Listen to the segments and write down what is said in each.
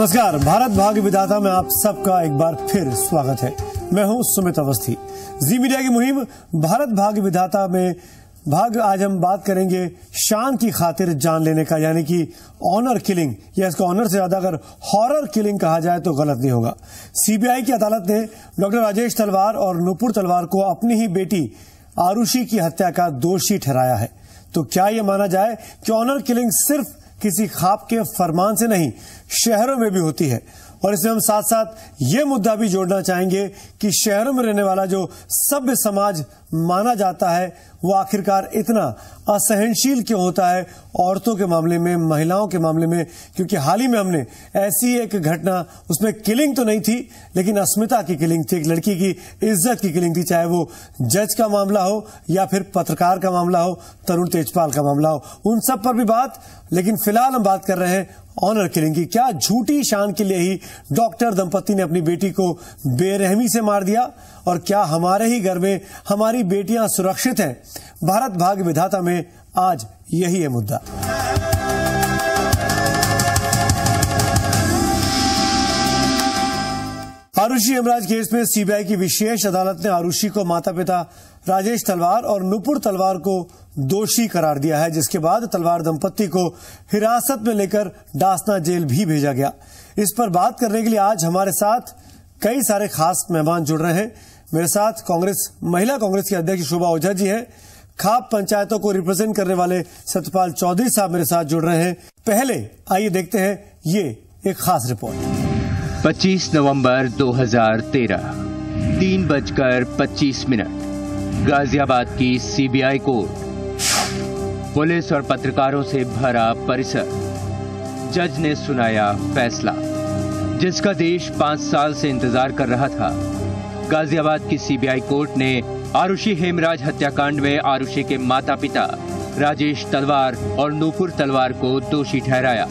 नमस्कार, भारत भाग्य विधाता में आप सबका एक बार फिर स्वागत है। मैं हूं सुमित अवस्थी। जी मीडिया की मुहिम भारत भाग्य विधाता में आज हम बात करेंगे शान की खातिर जान लेने का, यानी कि ऑनर किलिंग, या इसको ऑनर से ज्यादा अगर हॉरर किलिंग कहा जाए तो गलत नहीं होगा। सीबीआई की अदालत ने डॉक्टर राजेश तलवार और नूपुर तलवार को अपनी ही बेटी आरुषि की हत्या का दोषी ठहराया है। तो क्या यह माना जाए कि ऑनर किलिंग सिर्फ किसी खाप के फरमान से नहीं, शहरों में भी होती है? और इसमें हम साथ साथ ये मुद्दा भी जोड़ना चाहेंगे कि शहरों में रहने वाला जो सभ्य समाज माना जाता है वो आखिरकार इतना असहनशील क्यों होता है औरतों के मामले में, महिलाओं के मामले में। क्योंकि हाल ही में हमने ऐसी एक घटना, उसमें किलिंग तो नहीं थी लेकिन अस्मिता की किलिंग थी, एक लड़की की इज्जत की किलिंग थी, चाहे वो जज का मामला हो या फिर पत्रकार का मामला हो, तरुण तेजपाल का मामला हो, उन सब पर भी बात। लेकिन फिलहाल हम बात कर रहे हैं ऑनर किलिंग की। क्या झूठी शान के लिए ही डॉक्टर दंपति ने अपनी बेटी को बेरहमी से मार दिया? और क्या हमारे ही घर में हमारी बेटियां सुरक्षित हैं? भारत भाग्य विधाता में आज यही है मुद्दा। आरुषि हेमराज केस में सीबीआई की विशेष अदालत ने आरुषि को माता पिता राजेश तलवार और नूपुर तलवार को दोषी करार दिया है, जिसके बाद तलवार दंपत्ति को हिरासत में लेकर डासना जेल भी भेजा गया। इस पर बात करने के लिए आज हमारे साथ कई सारे खास मेहमान जुड़ रहे हैं। मेरे साथ महिला कांग्रेस की अध्यक्ष शोभा ओझा जी हैं, खाप पंचायतों को रिप्रेजेंट करने वाले सत्यपाल चौधरी साहब मेरे साथ जुड़ रहे हैं। पहले आइए देखते हैं ये एक खास रिपोर्ट। 25 नवंबर 2013 3:25 गाजियाबाद की सीबीआई कोर्ट। पुलिस और पत्रकारों से भरा परिसर। जज ने सुनाया फैसला जिसका देश 5 साल से इंतजार कर रहा था। गाजियाबाद की सीबीआई कोर्ट ने आरुषि हेमराज हत्याकांड में आरुषि के माता पिता राजेश तलवार और नूपुर तलवार को दोषी ठहराया।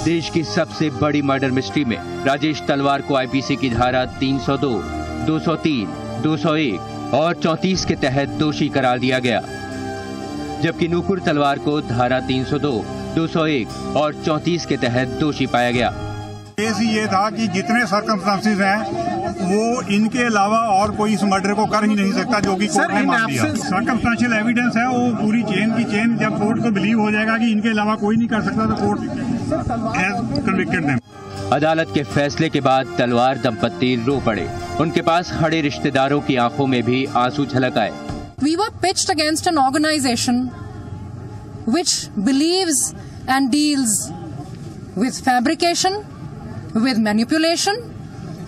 देश की सबसे बड़ी मर्डर मिस्ट्री में राजेश तलवार को आईपीसी की धारा 302, 203, 201 और 34 के तहत दोषी करार दिया गया, जबकि नूपुर तलवार को धारा 302, 201 और 34 के तहत दोषी पाया गया। केस ये था कि जितने सर्कमस्टांसेस हैं वो इनके अलावा और कोई इस मर्डर को कर ही नहीं सकता, जो कि कोर्ट ने मान दिया। सर्कमस्टांशियल एविडेंस है, वो पूरी चेन की चेन जब कोर्ट को बिलीव हो जाएगा कि इनके अलावा कोई नहीं कर सकता तो कोर्ट हैज कन्विक्टेड देम। अदालत के फैसले के बाद तलवार दंपत्ति रो पड़े। उनके पास खड़े रिश्तेदारों की आंखों में भी आंसू झलक आए। We were pitched against an organization which believes and deals with fabrication, with manipulation,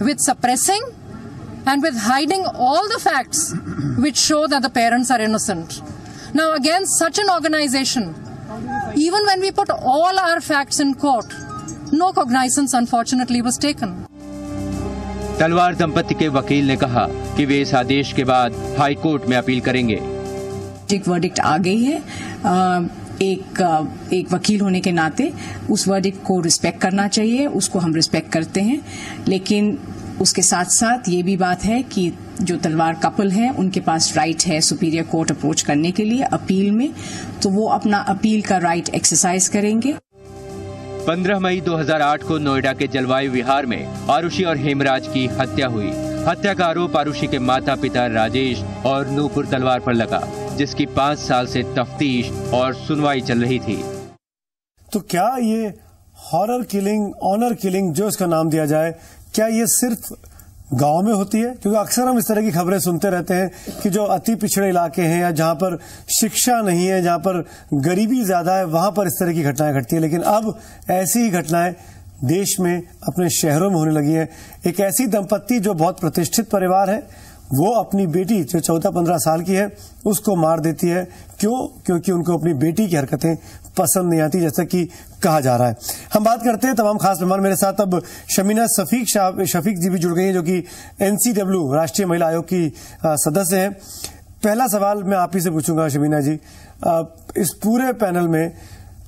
with suppressing and with hiding all the facts which show that the parents are innocent. Now against such an organization, even when we put all our facts in court, no cognizance unfortunately was taken. तलवार दंपति के वकील ने कहा कि वे इस आदेश के बाद हाई कोर्ट में अपील करेंगे। एक वर्डिक्ट आ गई है। एक वकील होने के नाते उस वर्डिक्ट को रिस्पेक्ट करना चाहिए, उसको हम रिस्पेक्ट करते हैं। लेकिन उसके साथ साथ ये भी बात है कि जो तलवार कपल है उनके पास राइट है सुपीरियर कोर्ट अप्रोच करने के लिए अपील में, तो वो अपना अपील का राइट एक्सरसाइज करेंगे। 15 मई 2008 को नोएडा के जलवायु विहार में आरुषि और हेमराज की हत्या हुई। हत्या का आरोप आरुषि के माता पिता राजेश और नूपुर तलवार पर लगा, जिसकी 5 साल से तफ्तीश और सुनवाई चल रही थी। तो क्या ये हॉरर किलिंग, ऑनर किलिंग जो इसका नाम दिया जाए, क्या ये सिर्फ गांव में होती है? क्योंकि अक्सर हम इस तरह की खबरें सुनते रहते हैं कि जो अति पिछड़े इलाके हैं या जहां पर शिक्षा नहीं है, जहां पर गरीबी ज्यादा है, वहां पर इस तरह की घटनाएं घटती है। लेकिन अब ऐसी ही घटनाएं देश में, अपने शहरों में होने लगी है। एक ऐसी दंपत्ति जो बहुत प्रतिष्ठित परिवार है, वो अपनी बेटी जो 14-15 साल की है उसको मार देती है। क्यों? क्योंकि उनको अपनी बेटी की हरकतें पसंद नहीं आती, जैसा कि कहा जा रहा है। हम बात करते हैं तमाम खास मेहमान। मेरे साथ अब शमीना शफीक जी भी जुड़ गई हैं, जो कि NCW राष्ट्रीय महिला आयोग की सदस्य हैं। पहला सवाल मैं आप ही से पूछूंगा शमीना जी, इस पूरे पैनल में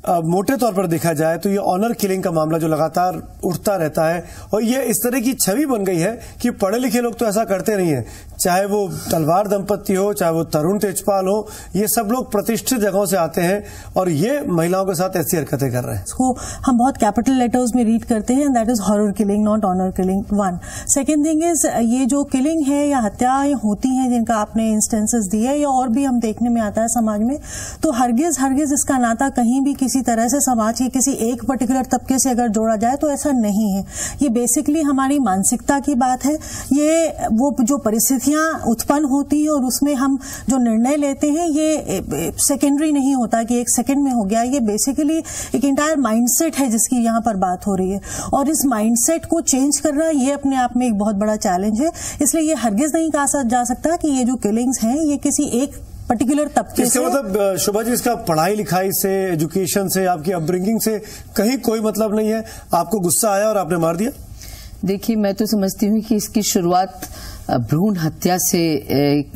मोटे तौर पर देखा जाए तो ये ऑनर किलिंग का मामला जो लगातार उठता रहता है, और ये इस तरह की छवि बन गई है कि पढ़े लिखे लोग तो ऐसा करते नहीं है, चाहे वो तलवार दंपति हो, चाहे वो तरुण तेजपाल हो, ये सब लोग प्रतिष्ठित जगहों से आते हैं और ये महिलाओं के साथ ऐसी हरकतें कर रहे हैं। इसको हम बहुत कैपिटल लेटर्स में रीड करते हैं, that is horror killing, not honour killing. One second thing is, ये जो किलिंग है या हत्याएं होती हैं जिनका आपने इंस्टेंसेस दिए या और भी हम देखने में आता है समाज में, तो हरगिज इसका नाता कहीं भी किसी तरह से समाज के किसी एक पर्टिकुलर तबके से अगर जोड़ा जाए तो ऐसा नहीं है। ये बेसिकली हमारी मानसिकता की बात है। ये वो जो परिस्थितियां उत्पन्न होती हैं और उसमें हम जो निर्णय लेते हैं ये सेकेंडरी नहीं होता कि एक सेकंड में हो गया। ये बेसिकली एक इंटायर माइंडसेट है जिसकी यहाँ पर बात हो रही है और इस माइंडसेट को चेंज करना ये अपने आप में एक बहुत बड़ा चैलेंज है। इसलिए ये हरगिज नहीं कहा जा सकता कि ये जो किलिंग्स हैं ये किसी एक पर्टिकुलर तबके से, मतलब शोभा जी, इसका पढ़ाई लिखाई से, एजुकेशन से, आपकी अपब्रिंगिंग से कहीं कोई मतलब नहीं है? आपको गुस्सा आया और आपने मार दिया? देखिए, मैं तो समझती हूँ कि इसकी शुरुआत भ्रूण हत्या से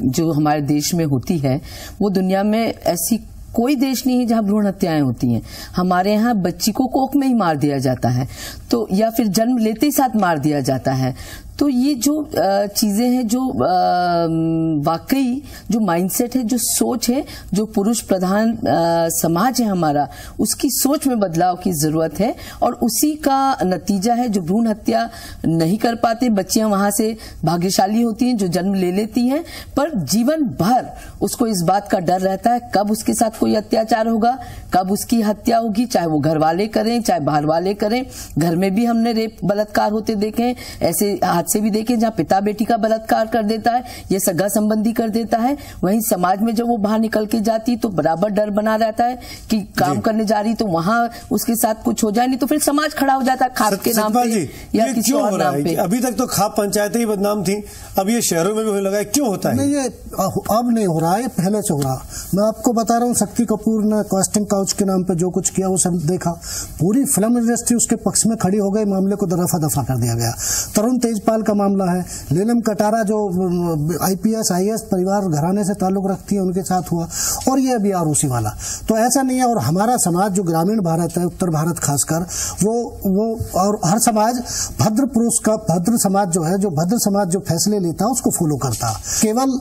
जो हमारे देश में होती है, वो दुनिया में ऐसी कोई देश नहीं है जहां भ्रूण हत्याएं होती हैं। हमारे यहाँ बच्ची को कोख में ही मार दिया जाता है, तो या फिर जन्म लेते ही साथ मार दिया जाता है। तो ये जो चीजें हैं, जो वाकई जो माइंडसेट है, जो सोच है, जो पुरुष प्रधान समाज है हमारा, उसकी सोच में बदलाव की जरूरत है और उसी का नतीजा है जो भ्रूण हत्या नहीं कर पाते। बच्चियां वहां से भाग्यशाली होती हैं जो जन्म ले लेती हैं, पर जीवन भर उसको इस बात का डर रहता है कब उसके साथ कोई अत्याचार होगा, कब उसकी हत्या होगी, चाहे वो घर वाले करें चाहे बाहर वाले करें। घर में भी हमने रेप बलात्कार होते देखे, ऐसे से भी देखें जहां पिता बेटी का बलात्कार कर देता है, ये सगा संबंधी कर देता है। वहीं समाज में जब वो बाहर निकल के जाती तो बराबर डर बना रहता है कि काम करने जा रही तो वहां उसके साथ कुछ हो जाए, नहीं तो फिर समाज खड़ा हो जाता है खाप के नाम पे या किसी और नाम पे। अभी तक तो खाप पंचायतें ही बदनाम थी, अब ये शहरों में भी होने लगा है, क्यों होता है? नहीं, ये अब नहीं हो रहा है, पहले से हो रहा। मैं आपको बता रहा हूँ, शक्ति कपूर ने कास्टिंग काउच के नाम पे जो कुछ किया वो सब देखा, पूरी फिल्म इंडस्ट्री उसके पक्ष में खड़ी हो गई, मामले को दफा कर दिया गया। तरुण तेजपाल का मामला है, नीलम कटारा जो IPS IAS परिवार घराने से ताल्लुक रखती है उनके साथ हुआ, और ये अभी आरूसी वाला। तो ऐसा नहीं है। और हमारा समाज जो ग्रामीण भारत है, उत्तर भारत खासकर, वो और हर समाज भद्र पुरुष का, भद्र समाज जो है, जो भद्र समाज जो फैसले लेता है उसको फॉलो करता। केवल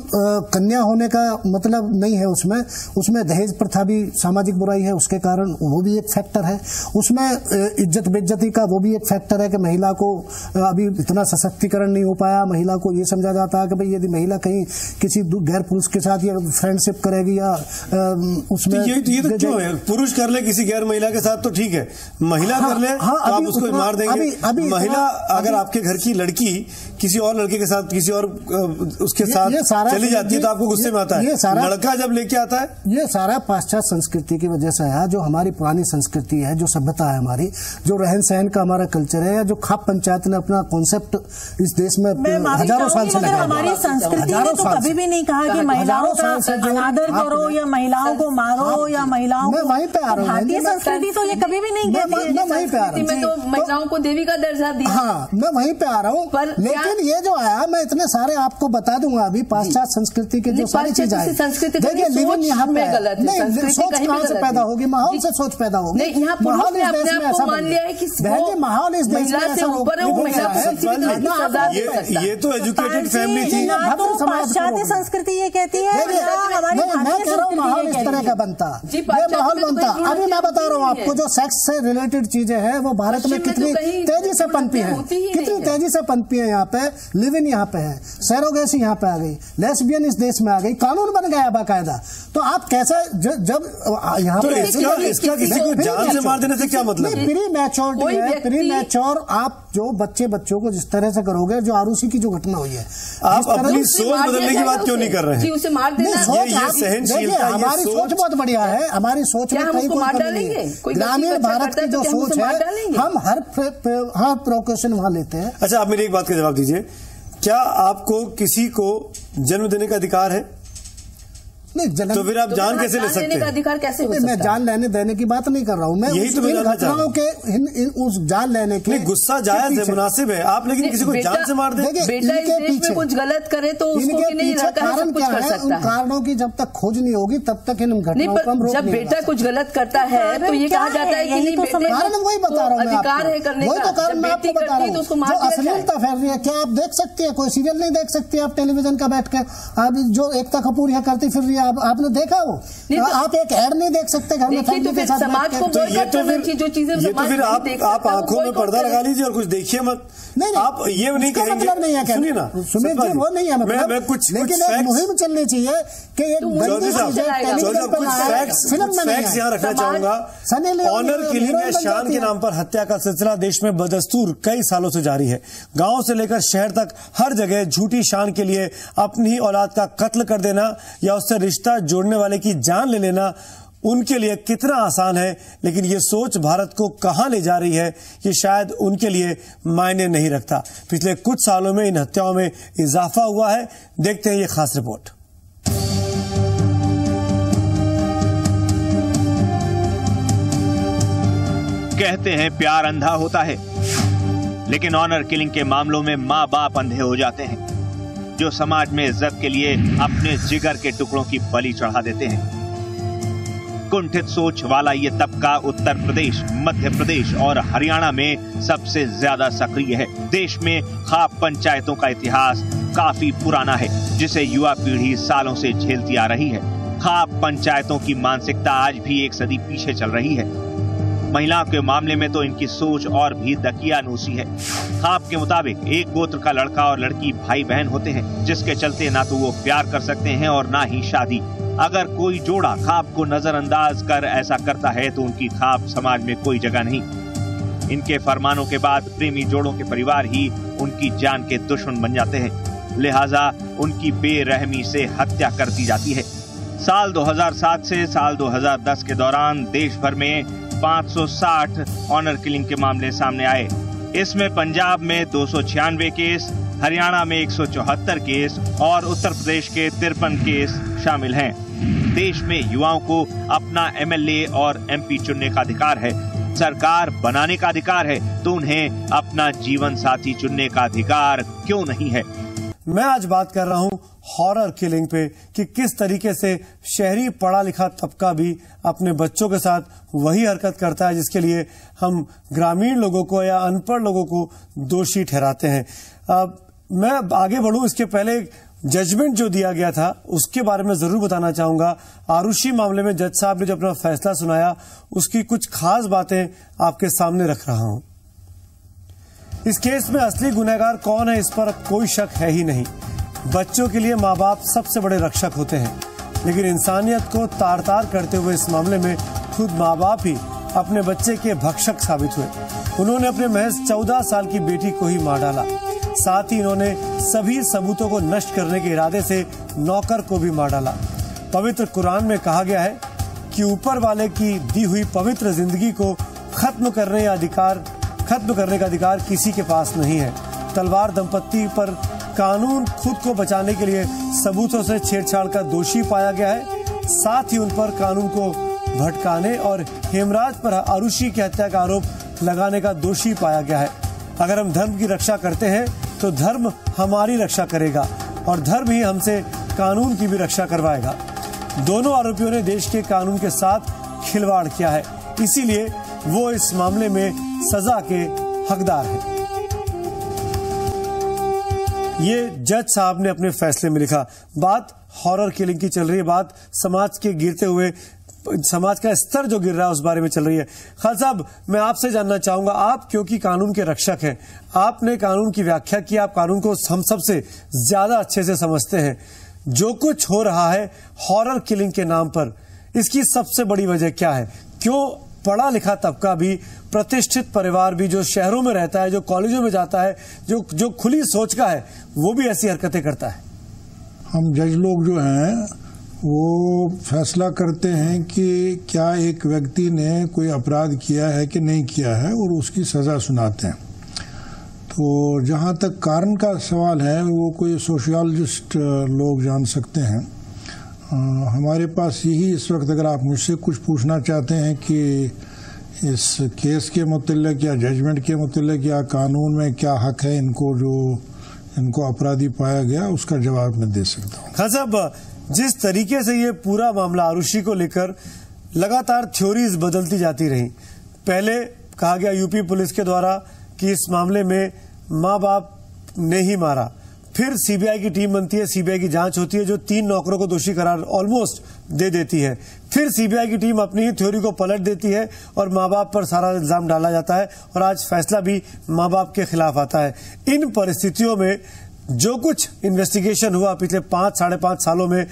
कन्या होने का मतलब नहीं है, उसमें दहेज प्रथा भी सामाजिक बुराई है, उसके कारण वो भी एक फैक्टर है। उसमें इज्जत बेइज्जती का वो भी एक फैक्टर है कि महिला को अभी इतना सशक्तिकरण नहीं हो पाया। महिला को ये समझा जाता है कि भाई यदि महिला कहीं किसी गैर पुरुष के साथ या फ्रेंडशिप करेगी या उसमें ये तो क्यों है? पुरुष कर ले किसी गैर महिला के साथ तो ठीक है, महिला कर ले तो आप उसको मार देंगे। महिला अगर आपके घर की लड़की किसी और लड़के के साथ, किसी और उसके साथ चली जाती है तो आपको गुस्से में आता है। लड़का जब लेके आता है, ये सारा पाश्चात्य संस्कृति की वजह से है। जो हमारी पुरानी संस्कृति है, जो सभ्यता है हमारी, जो रहन सहन का हमारा कल्चर है, या जो खाप पंचायत ने अपना कॉन्सेप्ट इस देश में हजारों साल से लगाया। हमारी संस्कृति ने तो कभी भी नहीं कहा कि महिलाओं का अनादर करो या महिलाओं को मारो या महिलाओं को, वहीं पे आ रहा हूँ। भारतीय संस्कृति तो ये कभी भी नहीं कहती। मैं वहीं पे आ रहा हूँ, तो महिलाओं को देवी का दर्जा दिया। हाँ, मैं वहीं पे आ रहा हूँ। लेकिन ये जो आया, मैं इतने सारे आपको बता दूंगा अभी पाश्चात्य संस्कृति के जो सारी चीजें आई, देखिए लिविंग यहाँ पे गलत है। सोच कहाँ से पैदा होगी? माहौल से सोच पैदा होगी। माहौल इस देश में ऐसा मान लिया है कि माहौल इस देश में ऐसा ये तो एजुकेटेड फैमिली थी। पाश्चात्य संस्कृति ये कहती है, मैं कह रहा हूँ माहौल इस तरह का बनता, ये माहौल बनता। अभी मैं बता रहा हूँ आपको, जो सेक्स से रिलेटेड चीजें हैं वो भारत में कितनी तेजी से पनपी है, कितनी तेजी से पनपी है। यहाँ पे लिव इन यहाँ पे है, सैरोगेसी यहाँ पे आ गई, लेस्बियन इस देश में आ गई, कानून बन गया बाकायदा। तो आप कैसे जब यहाँ पे इसका किसी को जान से मार देने से क्या मतलब? प्री मैच्योरिटी है, प्री मैच्योर। आप जो बच्चों को जिस तरह से करोगे, जो आरूसी की जो घटना हुई है, आप अपनी सोच बदलने की बात क्यों नहीं कर रहे हैं? उसे मार देना, सहनशीलता, हमारी सोच बहुत बढ़िया है। हमारी सोच में कहीं कोई कमी नहीं है। ग्रामीण भारत की जो सोच है, हम हर प्रोकेशन वहां लेते हैं। अच्छा, आप मेरी एक बात का जवाब दीजिए, क्या आपको किसी को जन्म देने का अधिकार है? नहीं, तो फिर आप जान कैसे ले सकते हैं? अधिकार कैसे हो सकता है? मैं जान लेने देने की बात नहीं कर रहा हूँ, मैं यही तो मैं जानना चाह रहा हूँ के उस जान लेने के गुस्सा जायज है, मुनासिब है, आप लेकिन किसी को जान से मार दें। बेटा इस देश में कुछ गलत करे तो उसको नहीं कारण क्या है? उन कारणों की जब तक खोज नहीं होगी तब तक इन घटनाओं को हम रोक नहीं सकते। जब बेटा कुछ गलत करता है तो ये कहा जाता है कि नहीं बेटे कारण वही बता रहा हूँ, अधिकार है करने का। तो कारण मैं आपको बता रहा हूँ, जो अश्लीलता फैल रही है, क्या आप देख सकते हैं? कोई सीरियल नहीं देख सकते आप टेलीविजन का बैठ कर? आप जो एकता कपूर यहाँ करती फिर रही है, आपने देखा वो? आप एक ऐड नहीं देख सकते घर में फैमिली के साथ? समाज को जो चीजें ये तो फिर आप आंखों में पर्दा लगा लीजिए और कुछ देखिए मत। नहीं, आप ये नहीं कहेंगे, मतलब नहीं है, सुनिए ना सुमित जी, वो नहीं है मतलब। मैं कुछ लेकिन एक मुहिम चलनी चाहिए कि एक फैक्ट्स यहाँ रखना चाहूंगा। ऑनर किलिंग या शान के नाम पर हत्या का सिलसिला देश में बदस्तूर कई सालों से जारी है। गांव से लेकर शहर तक हर जगह झूठी शान के लिए अपनी ही औलाद का कत्ल कर देना या उससे रिश्ता जोड़ने वाले की जान ले लेना उनके लिए कितना आसान है, लेकिन ये सोच भारत को कहां ले जा रही है ये शायद उनके लिए मायने नहीं रखता। पिछले कुछ सालों में इन हत्याओं में इजाफा हुआ है। देखते हैं ये खास रिपोर्ट। कहते हैं प्यार अंधा होता है, लेकिन ऑनर किलिंग के मामलों में माँ बाप अंधे हो जाते हैं, जो समाज में इज्जत के लिए अपने जिगर के टुकड़ों की बलि चढ़ा देते हैं। कुंठित सोच वाला ये तबका उत्तर प्रदेश, मध्य प्रदेश और हरियाणा में सबसे ज्यादा सक्रिय है। देश में खाप पंचायतों का इतिहास काफी पुराना है, जिसे युवा पीढ़ी सालों से झेलती आ रही है। खाप पंचायतों की मानसिकता आज भी एक सदी पीछे चल रही है। महिलाओं के मामले में तो इनकी सोच और भी दकियानूसी है। खाप के मुताबिक एक गोत्र का लड़का और लड़की भाई बहन होते हैं, जिसके चलते ना तो वो प्यार कर सकते हैं और ना ही शादी। अगर कोई जोड़ा खाप को नजरअंदाज कर ऐसा करता है तो उनकी खाप समाज में कोई जगह नहीं। इनके फरमानों के बाद प्रेमी जोड़ों के परिवार ही उनकी जान के दुश्मन बन जाते हैं, लिहाजा उनकी बेरहमी से हत्या कर दी जाती है। साल 2007 से साल 2010 के दौरान देश भर में 560 ऑनर किलिंग के मामले सामने आए। इसमें पंजाब में 296 केस, हरियाणा में 174 केस और उत्तर प्रदेश के 53 केस शामिल हैं। देश में युवाओं को अपना एमएलए और एमपी चुनने का अधिकार है, सरकार बनाने का अधिकार है, तो उन्हें अपना जीवन साथी चुनने का अधिकार क्यों नहीं है? मैं आज बात कर रहा हूं हॉरर किलिंग पे कि किस तरीके से शहरी पढ़ा लिखा तबका भी अपने बच्चों के साथ वही हरकत करता है जिसके लिए हम ग्रामीण लोगों को या अनपढ़ लोगों को दोषी ठहराते हैं। मैं आगे बढ़ूं इसके पहले जजमेंट जो दिया गया था उसके बारे में जरूर बताना चाहूंगा। आरुषि मामले में जज साहब ने जो अपना फैसला सुनाया उसकी कुछ खास बातें आपके सामने रख रहा हूं। इस केस में असली गुनहगार कौन है इस पर कोई शक है ही नहीं। बच्चों के लिए माँ बाप सबसे बड़े रक्षक होते हैं, लेकिन इंसानियत को तार तार करते हुए इस मामले में खुद माँ बाप ही अपने बच्चे के भक्षक साबित हुए। उन्होंने अपने महज 14 साल की बेटी को ही मार डाला। साथ ही इन्होंने सभी सबूतों को नष्ट करने के इरादे से नौकर को भी मार डाला। पवित्र कुरान में कहा गया है कि ऊपर वाले की दी हुई पवित्र जिंदगी को खत्म करने का अधिकार किसी के पास नहीं है। तलवार दंपत्ति पर कानून खुद को बचाने के लिए सबूतों से छेड़छाड़ का दोषी पाया गया है। साथ ही उन पर कानून को भटकाने और हेमराज पर आरुषि की हत्या का आरोप लगाने का दोषी पाया गया है। अगर हम धर्म की रक्षा करते हैं तो धर्म हमारी रक्षा करेगा और धर्म ही हमसे कानून की भी रक्षा करवाएगा। दोनों आरोपियों ने देश के कानून के साथ खिलवाड़ किया है, इसीलिए वो इस मामले में सजा के हकदार है। ये जज साहब ने अपने फैसले में लिखा। बात हॉरर किलिंग की चल रही है, बात समाज के गिरते हुए, समाज का स्तर जो गिर रहा है उस बारे में चल रही है। खान साहब, मैं आपसे जानना चाहूंगा, आप क्योंकि कानून के रक्षक हैं, आपने कानून की व्याख्या की, आप कानून को हम सबसे ज्यादा अच्छे से समझते हैं। जो कुछ हो रहा है हॉरर किलिंग के नाम पर, इसकी सबसे बड़ी वजह क्या है? क्यों पढ़ा लिखा तबका भी, प्रतिष्ठित परिवार भी, जो शहरों में रहता है, जो कॉलेजों में जाता है, जो खुली सोच का है, वो भी ऐसी हरकतें करता है? हम जज लोग जो हैं वो फैसला करते हैं कि क्या एक व्यक्ति ने कोई अपराध किया है कि नहीं किया है और उसकी सजा सुनाते हैं। तो जहाँ तक कारण का सवाल है वो कोई सोशियोलॉजिस्ट लोग जान सकते हैं। हमारे पास यही इस वक्त, अगर आप मुझसे कुछ पूछना चाहते हैं कि इस केस के मुतल्लिक या जजमेंट के मुतल्लिक या कानून में क्या हक है इनको, जो इनको अपराधी पाया गया, उसका जवाब मैं दे सकता हूँ। खान साहब, जिस तरीके से ये पूरा मामला आरुषि को लेकर लगातार थ्योरीज बदलती जाती रही, पहले कहा गया यूपी पुलिस के द्वारा कि इस मामले में माँ बाप ने ही मारा, फिर सीबीआई की टीम बनती है, सीबीआई की जांच होती है जो 3 नौकरों को दोषी करार ऑलमोस्ट दे देती है, फिर सीबीआई की टीम अपनी ही थ्योरी को पलट देती है और माँ बाप पर सारा इल्जाम डाला जाता है और आज फैसला भी माँ बाप के खिलाफ आता है। इन परिस्थितियों में जो कुछ इन्वेस्टिगेशन हुआ पिछले 5-5.5 सालों में,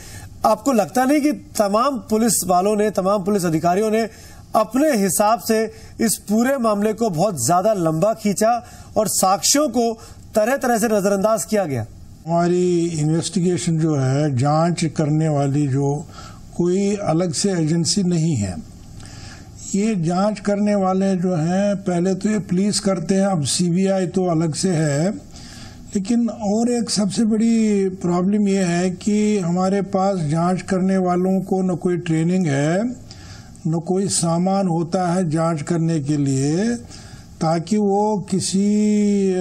आपको लगता नहीं कि तमाम पुलिस वालों ने, तमाम पुलिस अधिकारियों ने अपने हिसाब से इस पूरे मामले को बहुत ज्यादा लंबा खींचा और साक्ष्यों को तरह तरह से नजरअंदाज किया गया? हमारी इन्वेस्टिगेशन जो है, जांच करने वाली जो कोई अलग से एजेंसी नहीं है, ये जांच करने वाले जो हैं पहले तो ये पुलिस करते हैं, अब सीबीआई तो अलग से है। लेकिन और एक सबसे बड़ी प्रॉब्लम ये है कि हमारे पास जांच करने वालों को न कोई ट्रेनिंग है, न कोई सामान होता है जांच करने के लिए, ताकि वो किसी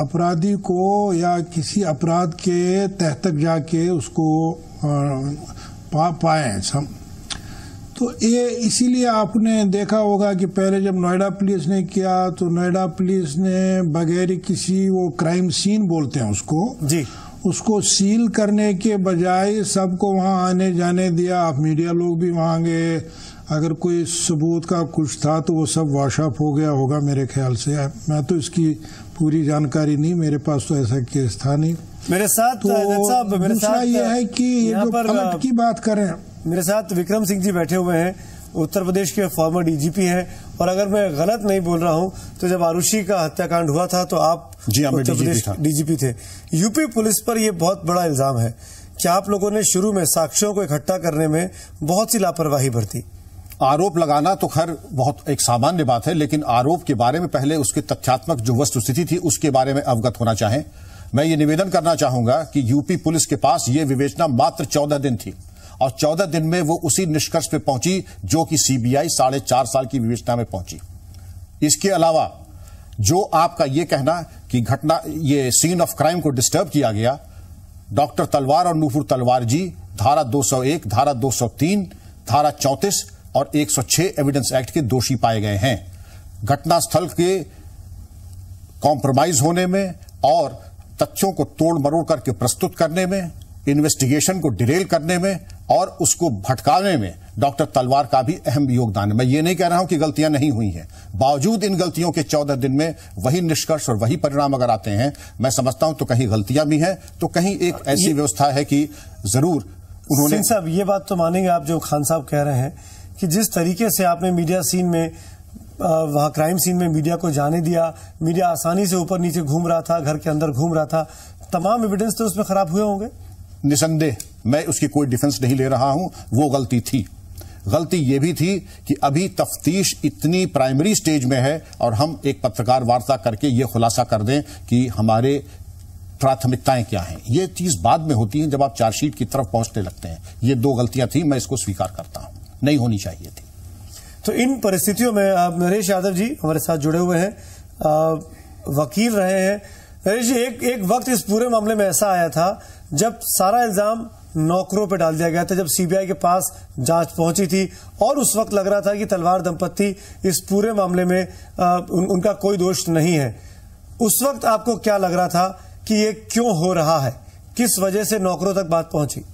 अपराधी को या किसी अपराध के तह तक जाके उसको पाए। तो ये इसीलिए आपने देखा होगा कि पहले जब नोएडा पुलिस ने किया तो नोएडा पुलिस ने बगैर किसी, वो क्राइम सीन बोलते हैं उसको जी, उसको सील करने के बजाय सबको वहां आने जाने दिया। आप मीडिया लोग भी वहां गए, अगर कोई सबूत का कुछ था तो वो सब वॉशअप हो गया होगा मेरे ख्याल से। मैं तो इसकी पूरी जानकारी नहीं, मेरे पास तो ऐसा केस था नहीं मेरे साथ। तो दूसरा ये है कि ये जो पलट की बात करें, मेरे साथ विक्रम सिंह जी बैठे हुए हैं, उत्तर प्रदेश के फॉर्मर डीजीपी हैं, और अगर मैं गलत नहीं बोल रहा हूं तो जब आरुषि का हत्याकांड हुआ था तो आप उत्तर प्रदेश डीजीपी थे। यूपी पुलिस पर यह बहुत बड़ा इल्जाम है कि आप लोगों ने शुरू में साक्ष्यों को इकट्ठा करने में बहुत सी लापरवाही बरती। आरोप लगाना तो खैर बहुत एक सामान्य बात है, लेकिन आरोप के बारे में पहले उसकी तथ्यात्मक जो वस्तुस्थिति थी उसके बारे में अवगत होना चाहें। मैं ये निवेदन करना चाहूंगा कि यूपी पुलिस के पास ये विवेचना मात्र 14 दिन थी और 14 दिन में वो उसी निष्कर्ष पे पहुंची जो कि सीबीआई 4.5 साल की विवेचना में पहुंची। इसके अलावा जो आपका ये कहना कि घटना, ये सीन ऑफ क्राइम को डिस्टर्ब किया गया, डॉक्टर तलवार और नूपुर तलवार जी धारा 201, धारा 203, धारा 34 और 106 एविडेंस एक्ट के दोषी पाए गए हैं। घटनास्थल के कॉम्प्रोमाइज होने में और तथ्यों को तोड़ मरोड़ करके प्रस्तुत करने में, इन्वेस्टिगेशन को डिरेल करने में और उसको भटकाने में डॉक्टर तलवार का भी अहम योगदान है। मैं ये नहीं कह रहा हूं कि गलतियां नहीं हुई हैं, बावजूद इन गलतियों के 14 दिन में वही निष्कर्ष और वही परिणाम अगर आते हैं, मैं समझता हूं तो कहीं गलतियां भी हैं, तो कहीं एक ऐसी व्यवस्था है कि जरूर उन्होंने। साहब, ये बात तो मानेंगे आप जो खान साहब कह रहे हैं कि जिस तरीके से आपने मीडिया सीन में, वहां क्राइम सीन में मीडिया को जाने दिया, मीडिया आसानी से ऊपर नीचे घूम रहा था, घर के अंदर घूम रहा था, तमाम एविडेंस तो उसमें खराब हुए होंगे। निसंदेह, मैं उसकी कोई डिफेंस नहीं ले रहा हूं, वो गलती थी। गलती ये भी थी कि अभी तफ्तीश इतनी प्राइमरी स्टेज में है और हम एक पत्रकार वार्ता करके ये खुलासा कर दें कि हमारे प्राथमिकताएं क्या हैं। ये चीज बाद में होती है जब आप चार्जशीट की तरफ पहुंचने लगते हैं। ये 2 गलतियां थी, मैं इसको स्वीकार करता हूं, नहीं होनी चाहिए थी। तो इन परिस्थितियों में नरेश यादव जी हमारे साथ जुड़े हुए हैं, वकील रहे हैं। नरेश जी, एक वक्त इस पूरे मामले में ऐसा आया था जब सारा इल्जाम नौकरों पे डाल दिया गया था, जब सीबीआई के पास जांच पहुंची थी और उस वक्त लग रहा था कि तलवार दंपत्ति इस पूरे मामले में उनका कोई दोष नहीं है। उस वक्त आपको क्या लग रहा था कि ये क्यों हो रहा है, किस वजह से नौकरों तक बात पहुंची?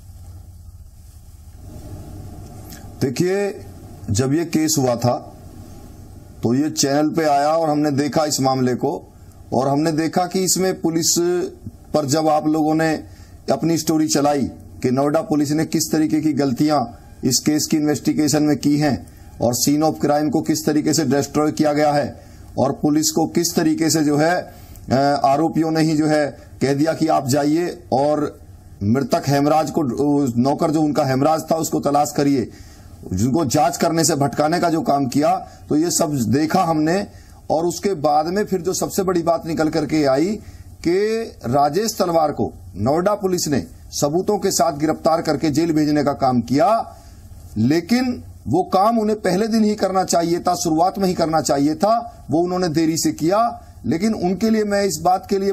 देखिए, जब ये केस हुआ था तो ये चैनल पे आया और हमने देखा इस मामले को, और हमने देखा कि इसमें पुलिस पर जब आप लोगों ने अपनी स्टोरी चलाई कि नोएडा पुलिस ने किस तरीके की गलतियां इस केस की इन्वेस्टिगेशन में की हैं और सीन ऑफ क्राइम को किस तरीके से डिस्ट्रॉय किया गया है और पुलिस को किस तरीके से जो है आरोपियों ने ही जो है कह दिया कि आप जाइए और मृतक हेमराज को, नौकर जो उनका हेमराज था उसको तलाश करिए, जिनको जांच करने से भटकाने का जो काम किया, तो ये सब देखा हमने। और उसके बाद में फिर जो सबसे बड़ी बात निकल करके आई कि राजेश तलवार को नोएडा पुलिस ने सबूतों के साथ गिरफ्तार करके जेल भेजने का काम किया, लेकिन वो काम उन्हें पहले दिन ही करना चाहिए था, शुरुआत में ही करना चाहिए था। वो उन्होंने देरी से किया, लेकिन उनके लिए मैं इस बात के लिए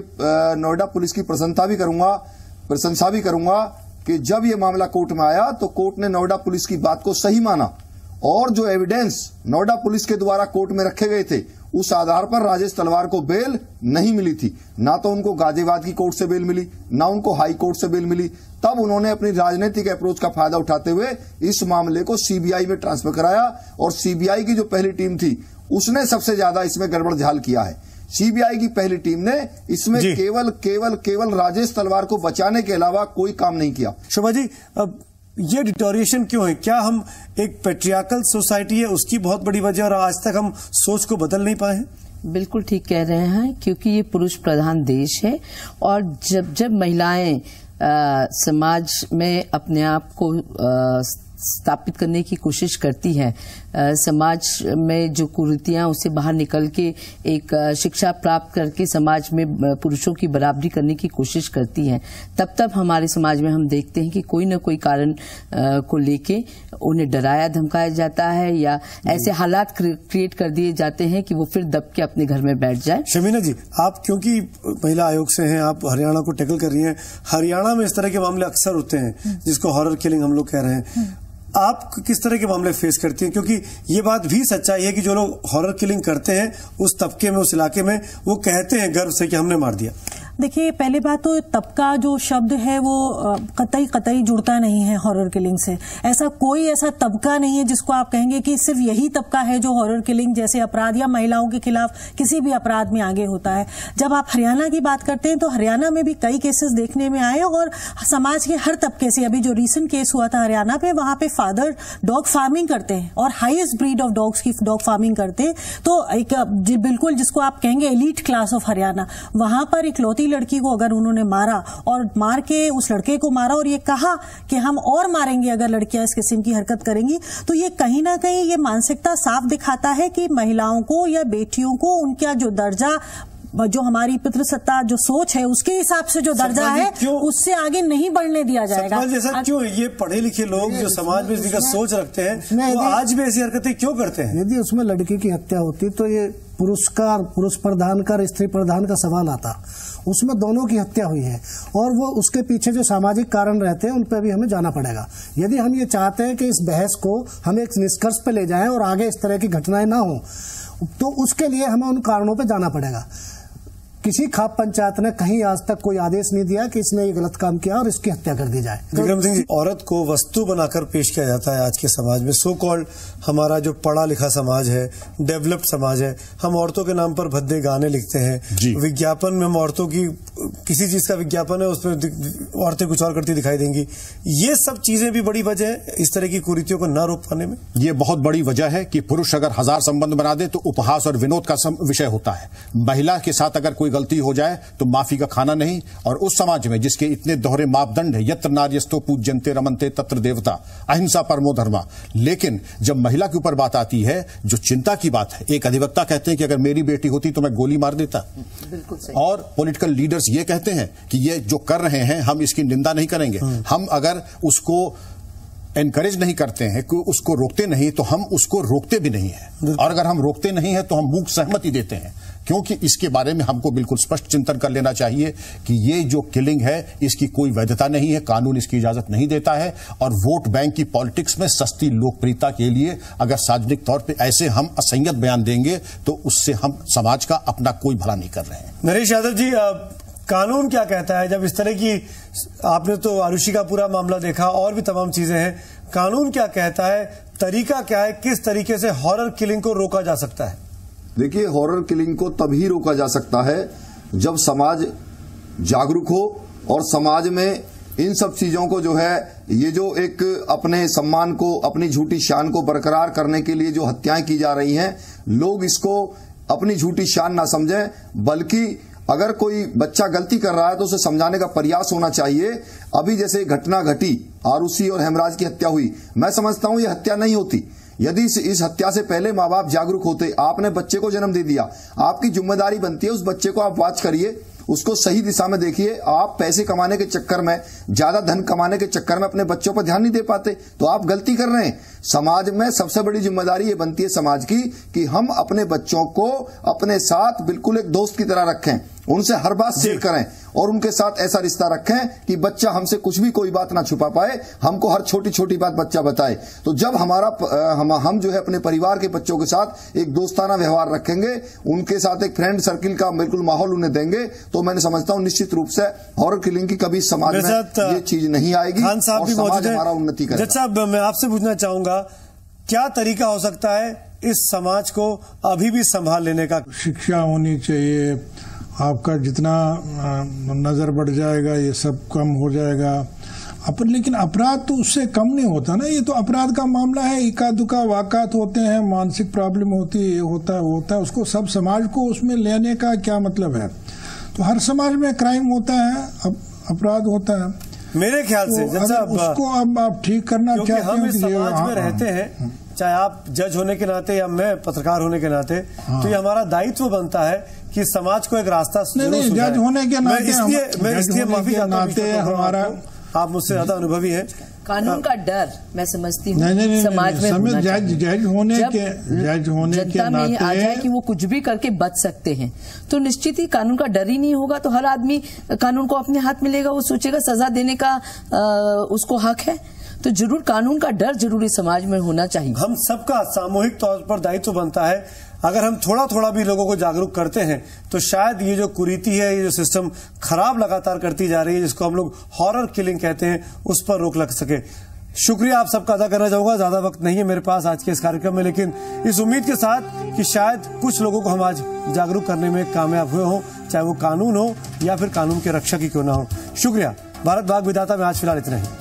नोएडा पुलिस की प्रशंसा भी करूंगा कि जब ये मामला कोर्ट में आया तो कोर्ट ने नोएडा पुलिस की बात को सही माना और जो एविडेंस नोएडा पुलिस के द्वारा कोर्ट में रखे गए थे उस आधार पर राजेश तलवार को बेल नहीं मिली थी। ना तो उनको गाजियाबाद की कोर्ट से बेल मिली, ना उनको हाई कोर्ट से बेल मिली। तब उन्होंने अपनी राजनीतिक अप्रोच का फायदा उठाते हुए इस मामले को सीबीआई में ट्रांसफर कराया और सीबीआई की जो पहली टीम थी उसने सबसे ज्यादा इसमें गड़बड़ झाल किया है। सीबीआई की पहली टीम ने इसमें केवल राजेश तलवार को बचाने के अलावा कोई काम नहीं किया। शोभा जी, अब ये डिटोरिएशन क्यों है? क्या हम एक पेट्रियार्कल सोसाइटी है उसकी बहुत बड़ी वजह और आज तक हम सोच को बदल नहीं पाए हैं? बिल्कुल ठीक कह रहे हैं, क्योंकि ये पुरुष प्रधान देश है और जब महिलाएं समाज में अपने आप को स्थापित करने की कोशिश करती है, समाज में जो कुरीतियां उससे बाहर निकल के एक शिक्षा प्राप्त करके समाज में पुरुषों की बराबरी करने की कोशिश करती है, तब हमारे समाज में हम देखते हैं कि कोई न कोई कारण को लेके उन्हें डराया धमकाया जाता है या ऐसे हालात क्रिएट कर दिए जाते हैं कि वो फिर दब के अपने घर में बैठ जाए। शमीना जी, आप क्योंकि महिला आयोग से हैं, आप हरियाणा को टैकल कर रही हैं, हरियाणा में इस तरह के मामले अक्सर होते हैं जिसको हॉरर किलिंग हम लोग कह रहे हैं। आप किस तरह के मामले फेस करती हैं? क्योंकि ये बात भी सच्चाई है कि जो लोग हॉरर किलिंग करते हैं उस तबके में, उस इलाके में, वो कहते हैं गर्व से कि हमने मार दिया। देखिए, पहली बात तो तबका जो शब्द है वो कतई जुड़ता नहीं है हॉरर किलिंग से। ऐसा तबका नहीं है जिसको आप कहेंगे कि सिर्फ यही तबका है जो हॉरर किलिंग जैसे अपराध या महिलाओं के खिलाफ किसी भी अपराध में आगे होता है। जब आप हरियाणा की बात करते हैं तो हरियाणा में भी कई केसेस देखने में आए और समाज के हर तबके से, अभी जो रिसेंट केस हुआ था हरियाणा पे, वहां पे फादर डॉग फार्मिंग करते हैं और हाईएस्ट ब्रीड ऑफ डॉग्स की डॉग फार्मिंग करते हैं। तो एक बिल्कुल जिसको आप कहेंगे एलीट क्लास ऑफ हरियाणा, वहां पर इकलौती लड़की को अगर उन्होंने मारा और मार के उस लड़के को मारा और ये कहा कि हम और मारेंगे अगर लड़कियां इस किस्म की हरकत करेंगी, तो ये कहीं ना कहीं ये मानसिकता साफ दिखाता है कि महिलाओं को या बेटियों को उनका जो दर्जा, जो हमारी पितृसत्ता जो सोच है उसके हिसाब से जो दर्जा है उससे आगे नहीं बढ़ने दिया जाएगा। जैसा क्यों ये पढ़े लिखे लोग जो समाज में इसका सोच रखते हैं वो आज भी ऐसी हरकतें क्यों करते हैं? यदि उसमें लड़की की हत्या होती तो ये पुरुष प्रधान का स्त्री प्रधान का सवाल आता। उसमें दोनों की हत्या हुई है और वो उसके पीछे जो सामाजिक कारण रहते हैं उन पर भी हमें जाना पड़ेगा। यदि हम ये चाहते हैं कि इस बहस को हम एक निष्कर्ष पे ले जाएं और आगे इस तरह की घटनाएं ना हो, तो उसके लिए हमें उन कारणों पे जाना पड़ेगा। किसी खाप पंचायत ने कहीं आज तक कोई आदेश नहीं दिया कि इसने ये गलत काम किया और इसकी हत्या कर दी जाए। विक्रम सिंह जी, औरत को वस्तु बनाकर पेश किया जाता है आज के समाज में। सो कॉल्ड हमारा जो पढ़ा लिखा समाज है, डेवलप्ड समाज है, हम औरतों के नाम पर भद्दे गाने लिखते हैं। विज्ञापन में हम औरतों की किसी चीज का विज्ञापन है उसमें औरतें कुछ और करती दिखाई देंगी। ये सब चीजें भी बड़ी वजह है इस तरह की कुरीतियों को न रोक पाने में। ये बहुत बड़ी वजह है कि पुरुष अगर 1000 संबंध बना दे तो उपहास और विनोद का विषय होता है। महिला के साथ अगर कोई गलती हो जाए तो माफी का खाना नहीं। और उस समाज में जिसके इतने दोहरे मापदंड है, यत्र नार्यस्तो पूज्यन्ते रमन्ते तत्र देवता, अहिंसा परमो धर्मा, लेकिन जब महिला के ऊपर बात आती है, जो चिंता की बात है, एक अधिवक्ता कहते हैं कि अगर मेरी बेटी होती तो मैं गोली मार देता। बिल्कुल सही। और पॉलिटिकल लीडर्स ये कहते हैं कि ये जो कर रहे हैं हम इसकी निंदा नहीं करेंगे, हम अगर उसको एनकरेज नहीं करते हैं, उसको रोकते नहीं तो हम उसको रोकते भी नहीं है, और अगर हम रोकते नहीं है तो हम मूक सहमति देते हैं। क्योंकि इसके बारे में हमको बिल्कुल स्पष्ट चिंतन कर लेना चाहिए कि ये जो किलिंग है इसकी कोई वैधता नहीं है, कानून इसकी इजाजत नहीं देता है। और वोट बैंक की पॉलिटिक्स में सस्ती लोकप्रियता के लिए अगर सार्वजनिक तौर पे ऐसे हम असंयत बयान देंगे तो उससे हम समाज का अपना कोई भला नहीं कर रहे हैं। नरेश यादव जी, कानून क्या कहता है जब इस तरह की, आपने तो आरुषि का पूरा मामला देखा और भी तमाम चीजें हैं, कानून क्या कहता है, तरीका क्या है, किस तरीके से हॉरर किलिंग को रोका जा सकता है? देखिए, हॉरर किलिंग को तभी रोका जा सकता है जब समाज जागरूक हो और समाज में इन सब चीजों को जो है, ये जो एक अपने सम्मान को, अपनी झूठी शान को बरकरार करने के लिए जो हत्याएं की जा रही हैं, लोग इसको अपनी झूठी शान ना समझें, बल्कि अगर कोई बच्चा गलती कर रहा है तो उसे समझाने का प्रयास होना चाहिए। अभी जैसे घटना घटी, आरुषि और हेमराज की हत्या हुई, मैं समझता हूं ये हत्या नहीं होती यदि इस हत्या से पहले माँ बाप जागरूक होते। आपने बच्चे को जन्म दे दिया, आपकी जिम्मेदारी बनती है उस बच्चे को आप वॉच करिए, उसको सही दिशा में देखिए। आप पैसे कमाने के चक्कर में, ज्यादा धन कमाने के चक्कर में अपने बच्चों पर ध्यान नहीं दे पाते, तो आप गलती कर रहे हैं। समाज में सबसे बड़ी जिम्मेदारी ये बनती है समाज की कि हम अपने बच्चों को अपने साथ बिल्कुल एक दोस्त की तरह रखें, उनसे हर बात शेयर करें और उनके साथ ऐसा रिश्ता रखें कि बच्चा हमसे कुछ भी कोई बात ना छुपा पाए, हमको हर छोटी छोटी बात बच्चा बताए। तो जब हम जो है अपने परिवार के बच्चों के साथ एक दोस्ताना व्यवहार रखेंगे, उनके साथ एक फ्रेंड सर्किल का बिल्कुल माहौल उन्हें देंगे, तो मैंने समझता हूं निश्चित रूप से हॉरर किलिंग की कभी समाज में ये चीज नहीं आएगी और समाज हमारा उन्नति करेगा। जज साहब, मैं आपसे पूछना चाहूंगा, क्या तरीका हो सकता है इस समाज को अभी भी संभाल लेने का? शिक्षा होनी चाहिए, आपका जितना नजर बढ़ जाएगा ये सब कम हो जाएगा। लेकिन अपराध तो उससे कम नहीं होता ना, ये तो अपराध का मामला है, इक्का दुक्का वाक़ात होते हैं, मानसिक प्रॉब्लम होती है, ये होता है वो होता है, उसको सब समाज को उसमें लेने का क्या मतलब है? तो हर समाज में क्राइम होता है, अपराध होता है। मेरे ख्याल से तो उसको अब आप ठीक करना चाहते हैं, हम इस समाज में रहते हैं, चाहे आप जज होने के नाते या मैं पत्रकार होने के नाते, तो ये हमारा दायित्व बनता है कि समाज को एक रास्ता नहीं, जज होने के नाते मैं इसलिए माफी चाहता हूं, हमारा आप मुझसे ज्यादा अनुभवी हैं। कानून का डर मैं समझती हूँ समाज में होना चाहिए। जज होने के नाते आ जाए कि वो कुछ भी करके बच सकते हैं, तो निश्चित ही कानून का डर ही नहीं होगा, तो हर आदमी कानून को अपने हाथ में लेगा, वो सोचेगा सजा देने का उसको हक है। तो जरूर कानून का डर जरूरी समाज में होना चाहिए। हम सबका सामूहिक तौर पर दायित्व बनता है, अगर हम थोड़ा थोड़ा भी लोगों को जागरूक करते हैं तो शायद ये जो कुरीति है, ये जो सिस्टम खराब लगातार करती जा रही है, जिसको हम लोग हॉरर किलिंग कहते हैं, उस पर रोक लग सके। शुक्रिया आप सबका अदा करना चाहूंगा। ज्यादा वक्त नहीं है मेरे पास आज के इस कार्यक्रम में, लेकिन इस उम्मीद के साथ कि शायद कुछ लोगों को हम आज जागरूक करने में कामयाब हुए हों, चाहे वो कानून हो या फिर कानून के रक्षक ही क्यों ना हो। शुक्रिया। भारत भाग विधाता में आज फिलहाल इतना ही।